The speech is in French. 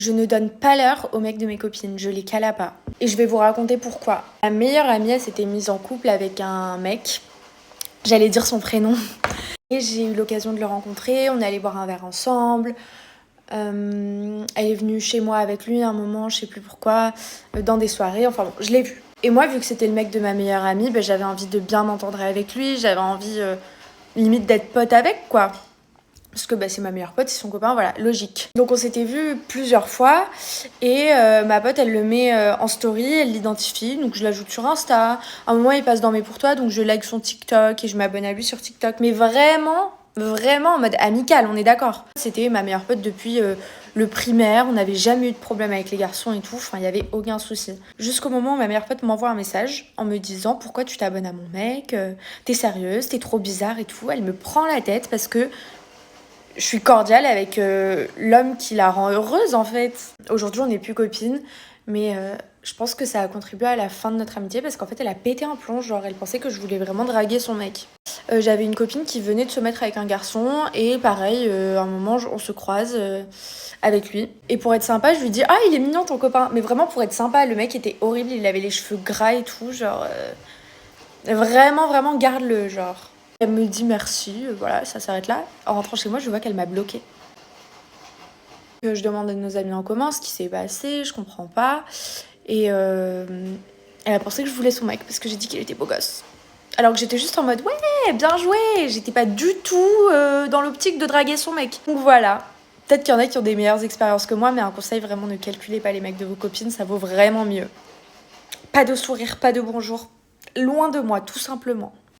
Je ne donne pas l'heure aux mecs de mes copines, je les cala pas. Et je vais vous raconter pourquoi. Ma meilleure amie, elle s'était mise en couple avec un mec. J'allais dire son prénom. Et j'ai eu l'occasion de le rencontrer, on est allé boire un verre ensemble. Elle est venue chez moi avec lui à un moment, je sais plus pourquoi, dans des soirées, enfin bon, je l'ai vu. Et moi, vu que c'était le mec de ma meilleure amie, ben, j'avais envie de bien m'entendre avec lui, j'avais envie limite d'être pote avec, quoi. Parce que bah, c'est ma meilleure pote, c'est son copain, voilà, logique. Donc on s'était vu plusieurs fois et ma pote, elle le met en story, elle l'identifie, donc je l'ajoute sur Insta. À un moment, il passe dans mes pour toi, donc je like son TikTok et je m'abonne à lui sur TikTok. Mais vraiment en mode amical, on est d'accord. C'était ma meilleure pote depuis le primaire, on n'avait jamais eu de problème avec les garçons et tout, enfin il n'y avait aucun souci. Jusqu'au moment où ma meilleure pote m'envoie un message en me disant pourquoi tu t'abonnes à mon mec, t'es sérieuse, t'es trop bizarre et tout. Elle me prend la tête parce que je suis cordiale avec l'homme qui la rend heureuse en fait. Aujourd'hui on n'est plus copines, mais je pense que ça a contribué à la fin de notre amitié parce qu'en fait elle a pété un plomb, genre elle pensait que je voulais vraiment draguer son mec. J'avais une copine qui venait de se mettre avec un garçon et pareil, à un moment on se croise avec lui. Et pour être sympa, je lui dis ah il est mignon ton copain, mais vraiment pour être sympa, le mec était horrible, il avait les cheveux gras et tout, genre vraiment garde-le genre. Elle me dit merci, voilà, ça s'arrête là. En rentrant chez moi, je vois qu'elle m'a bloquée. Je demande à nos amis en commun ce qui s'est passé, je comprends pas. Et elle a pensé que je voulais son mec parce que j'ai dit qu'il était beau gosse. Alors que j'étais juste en mode ouais, bien joué. J'étais pas du tout dans l'optique de draguer son mec. Donc voilà. Peut-être qu'il y en a qui ont des meilleures expériences que moi, mais un conseil vraiment, ne calculez pas les mecs de vos copines, ça vaut vraiment mieux. Pas de sourire, pas de bonjour. Loin de moi, tout simplement.